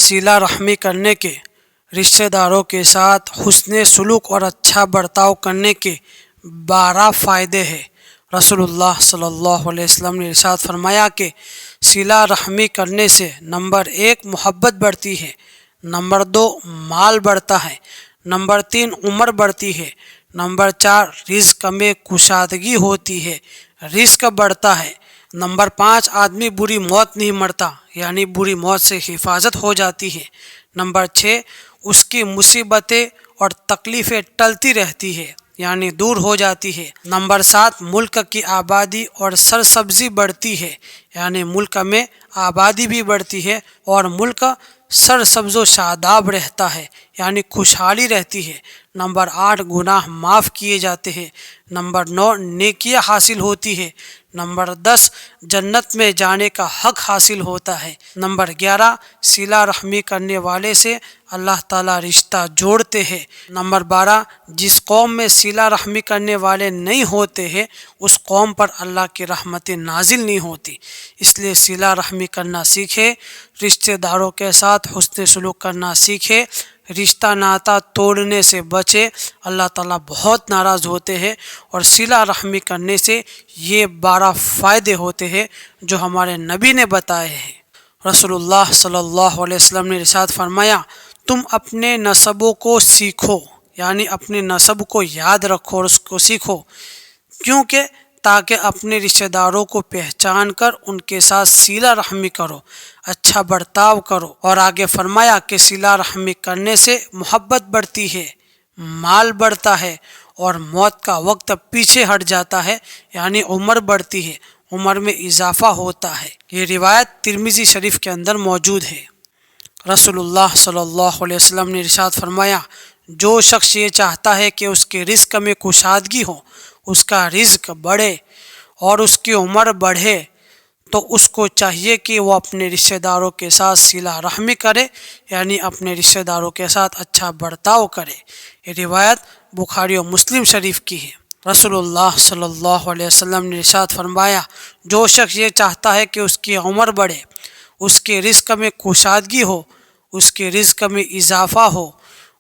صلہ رحمی کرنے کے، رشتہ داروں کے ساتھ حسن سلوک اور اچھا برتاؤ کرنے کے 12 فائدے ہیں۔ رسول اللہ صلی اللہ علیہ وسلم نے ارشاد فرمایا کہ صلہ رحمی کرنے سے نمبر 1 محبت بڑھتی ہے، نمبر 2 مال بڑھتا ہے، نمبر 3 عمر بڑھتی ہے، نمبر 4 رزق میں کشادگی ہوتی ہے، رزق بڑھتا ہے، نمبر 5 آدمی بری موت نہیں مرتا، یعنی بری موت سے حفاظت ہو جاتی ہے، نمبر 6 اس کی مصیبتیں اور تکلیفیں ٹلتی رہتی ہے، یعنی دور ہو جاتی ہے، نمبر 7 ملک کی آبادی اور سرسبزی بڑھتی ہے، یعنی ملک میں آبادی بھی بڑھتی ہے اور ملک سرسبز و شاداب رہتا ہے، یعنی خوشحالی رہتی ہے، نمبر 8 گناہ معاف کیے جاتے ہیں، نمبر 9 نیکیاں حاصل ہوتی ہے، نمبر 10 جنت میں جانے کا حق حاصل ہوتا ہے، نمبر 11 صلہ رحمی کرنے والے سے اللہ تعالیٰ رشتہ جوڑتے ہیں، نمبر 12 جس قوم میں صلہ رحمی کرنے والے نہیں ہوتے ہیں اس قوم پر اللہ کی رحمتیں نازل نہیں ہوتی، اس لیے صلہ رحمی کرنا سیکھے، رشتہ داروں کے ساتھ حسن سلوک کرنا سیکھے، رشتہ ناتا توڑنے سے بچے، اللہ تعالیٰ بہت ناراض ہوتے ہیں، اور صلہ رحمی کرنے سے یہ 12 فائدے ہوتے ہیں جو ہمارے نبی نے بتائے ہیں۔ رسول اللہ صلی اللہ علیہ وسلم نے ارشاد فرمایا تم اپنے نسبوں کو سیکھو، یعنی اپنے نسب کو یاد رکھو اور اس کو سیکھو، کیونکہ تاکہ اپنے رشتہ داروں کو پہچان کر ان کے ساتھ صلہ رحمی کرو، اچھا برتاؤ کرو، اور آگے فرمایا کہ صلہ رحمی کرنے سے محبت بڑھتی ہے، مال بڑھتا ہے اور موت کا وقت پیچھے ہٹ جاتا ہے، یعنی عمر بڑھتی ہے، عمر میں اضافہ ہوتا ہے۔ یہ روایت ترمذی شریف کے اندر موجود ہے۔ رسول اللہ صلی اللہ علیہ وسلم نے ارشاد فرمایا جو شخص یہ چاہتا ہے کہ اس کے رزق میں کشادگی ہو، اس کا رزق بڑھے اور اس کی عمر بڑھے، تو اس کو چاہیے کہ وہ اپنے رشتہ داروں کے ساتھ صلہ رحمی کرے، یعنی اپنے رشتہ داروں کے ساتھ اچھا برتاؤ کرے۔ یہ روایت بخاری و مسلم شریف کی ہے۔ رسول اللہ صلی اللہ علیہ وسلم نے ارشاد فرمایا جو شخص یہ چاہتا ہے کہ اس کی عمر بڑھے، اس کے رزق میں کشادگی ہو، اس کے رزق میں اضافہ ہو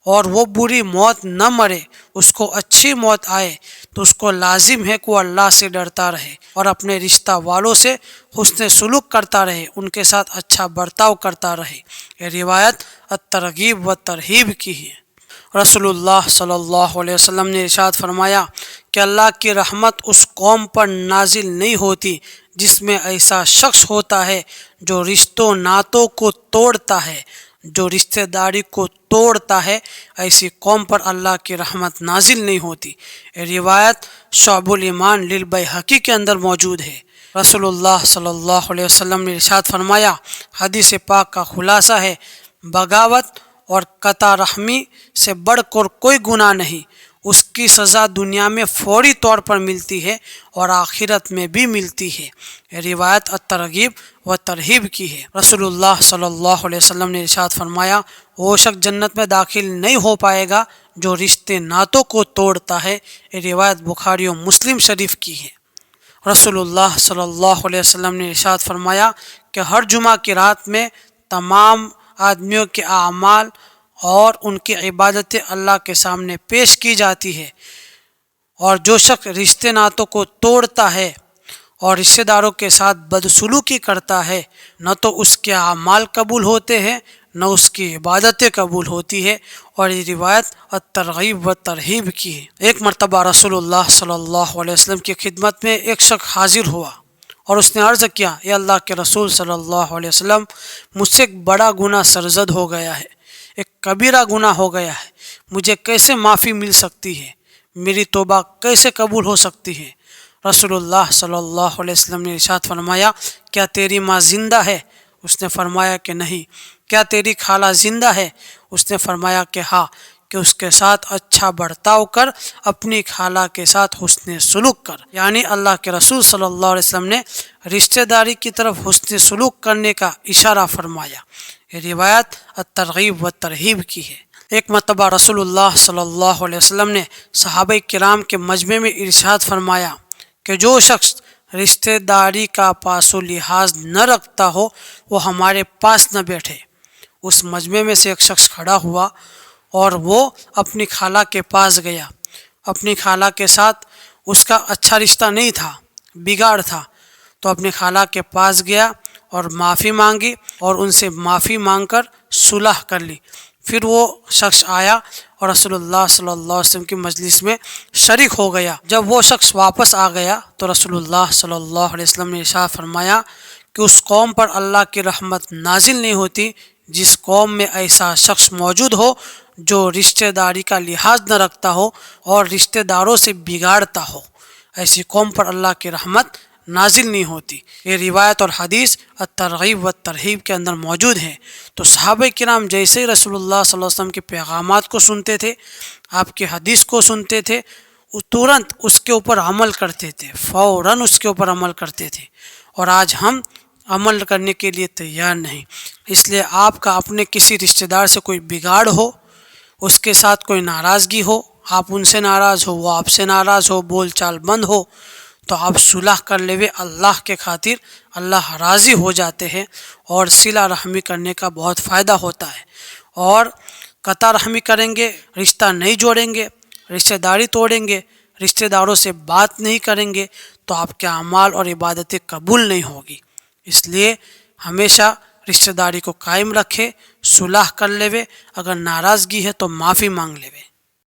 اور وہ بری موت نہ مرے، اس کو اچھی موت آئے، تو اس کو لازم ہے کہ وہ اللہ سے ڈرتا رہے اور اپنے رشتہ والوں سے حسن سلوک کرتا رہے، ان کے ساتھ اچھا برتاؤ کرتا رہے۔ یہ روایت الترغیب و ترہیب کی ہے۔ رسول اللہ صلی اللہ علیہ وسلم نے ارشاد فرمایا کہ اللہ کی رحمت اس قوم پر نازل نہیں ہوتی جس میں ایسا شخص ہوتا ہے جو رشتوں ناتوں کو توڑتا ہے، جو رشتہ داری کو توڑتا ہے، ایسی قوم پر اللہ کی رحمت نازل نہیں ہوتی۔ یہ روایت شعب الایمان للبیہقی کے اندر موجود ہے۔ رسول اللہ صلی اللہ علیہ وسلم نے ارشاد فرمایا حدیث پاک کا خلاصہ ہے بغاوت اور قطع رحمی سے بڑھ کر کوئی گناہ نہیں، اس کی سزا دنیا میں فوری طور پر ملتی ہے اور آخرت میں بھی ملتی ہے۔ یہ روایت الترغیب و ترہیب کی ہے۔ رسول اللہ صلی اللہ علیہ وسلم نے ارشاد فرمایا وہ شخص جنت میں داخل نہیں ہو پائے گا جو رشتے ناتوں کو توڑتا ہے۔ یہ روایت بخاری و مسلم شریف کی ہے۔ رسول اللہ صلی اللہ علیہ وسلم نے ارشاد فرمایا کہ ہر جمعہ کی رات میں تمام آدمیوں کے اعمال اور ان کی عبادتیں اللہ کے سامنے پیش کی جاتی ہے، اور جو شخص رشتے ناتوں کو توڑتا ہے اور رشتہ داروں کے ساتھ بدسلوکی کرتا ہے، نہ تو اس کے اعمال قبول ہوتے ہیں نہ اس کی عبادتیں قبول ہوتی ہے، اور یہ روایت الترغیب و ترہیب کی ہے۔ ایک مرتبہ رسول اللہ صلی اللہ علیہ وسلم کی خدمت میں ایک شخص حاضر ہوا اور اس نے عرض کیا اے اللہ کے رسول صلی اللہ علیہ وسلم، مجھ سے ایک بڑا گناہ سرزد ہو گیا ہے، ایک کبیرہ گناہ ہو گیا ہے، مجھے کیسے معافی مل سکتی ہے، میری توبہ کیسے قبول ہو سکتی ہے؟ رسول اللہ صلی اللہ علیہ وسلم نے ارشاد فرمایا کیا تیری ماں زندہ ہے؟ اس نے فرمایا کہ نہیں۔ کیا تیری خالہ زندہ ہے؟ اس نے فرمایا کہ ہاں۔ کہ اس کے ساتھ اچھا برتاؤ کر، اپنی خالہ کے ساتھ حسن سلوک کر، یعنی اللہ کے رسول صلی اللہ علیہ وسلم نے رشتہ داری کی طرف حسن سلوک کرنے کا اشارہ فرمایا۔ یہ روایت الترغیب و ترہیب کی ہے۔ ایک مرتبہ رسول اللہ صلی اللہ علیہ وسلم نے صحابہ کرام کے مجمع میں ارشاد فرمایا کہ جو شخص رشتہ داری کا پاس و لحاظ نہ رکھتا ہو وہ ہمارے پاس نہ بیٹھے، اس مجمع میں سے ایک شخص کھڑا ہوا اور وہ اپنی خالہ کے پاس گیا. اپنی خالہ کے ساتھ اس کا اچھا رشتہ نہیں تھا، بگاڑ تھا، تو اپنی خالہ کے پاس گیا اور معافی مانگی اور ان سے معافی مانگ کر صلح کر لی. پھر وہ شخص آیا اور رسول اللہ صلی اللہ علیہ وسلم کی مجلس میں شریک ہو گیا. جب وہ شخص واپس آ گیا تو رسول اللہ صلی اللہ علیہ وسلم نے ارشاد فرمایا کہ اس قوم پر اللہ کی رحمت نازل نہیں ہوتی جس قوم میں ایسا شخص موجود ہو جو رشتہ داری کا لحاظ نہ رکھتا ہو اور رشتہ داروں سے بگاڑتا ہو. ایسی قوم پر اللہ کی رحمت نازل نہیں ہوتی. یہ روایت اور حدیث الترغیب و ترہیب کے اندر موجود ہے. تو صحابہ کرام جیسے ہی رسول اللہ صلی اللہ علیہ وسلم کے پیغامات کو سنتے تھے، آپ کی حدیث کو سنتے تھے، ترنت اس کے اوپر عمل کرتے تھے، فوراً اس کے اوپر عمل کرتے تھے. اور آج ہم عمل کرنے کے لیے تیار نہیں. اس لیے آپ کا اپنے کسی رشتہ دار سے کوئی بگاڑ ہو، اس کے ساتھ کوئی ناراضگی ہو، آپ ان سے ناراض ہو، وہ آپ سے ناراض ہو، بول چال بند ہو، تو آپ صلح کر لیوے. اللہ کے خاطر اللہ راضی ہو جاتے ہیں اور صلہ رحمی کرنے کا بہت فائدہ ہوتا ہے. اور قطع رحمی کریں گے، رشتہ نہیں جوڑیں گے، رشتہ داری توڑیں گے، رشتہ داروں سے بات نہیں کریں گے تو آپ کے اعمال اور عبادتیں قبول نہیں ہوگی. اس لیے ہمیشہ رشتہ داری کو قائم رکھے، صلح کر لیوے، اگر ناراضگی ہے تو معافی مانگ لیوے.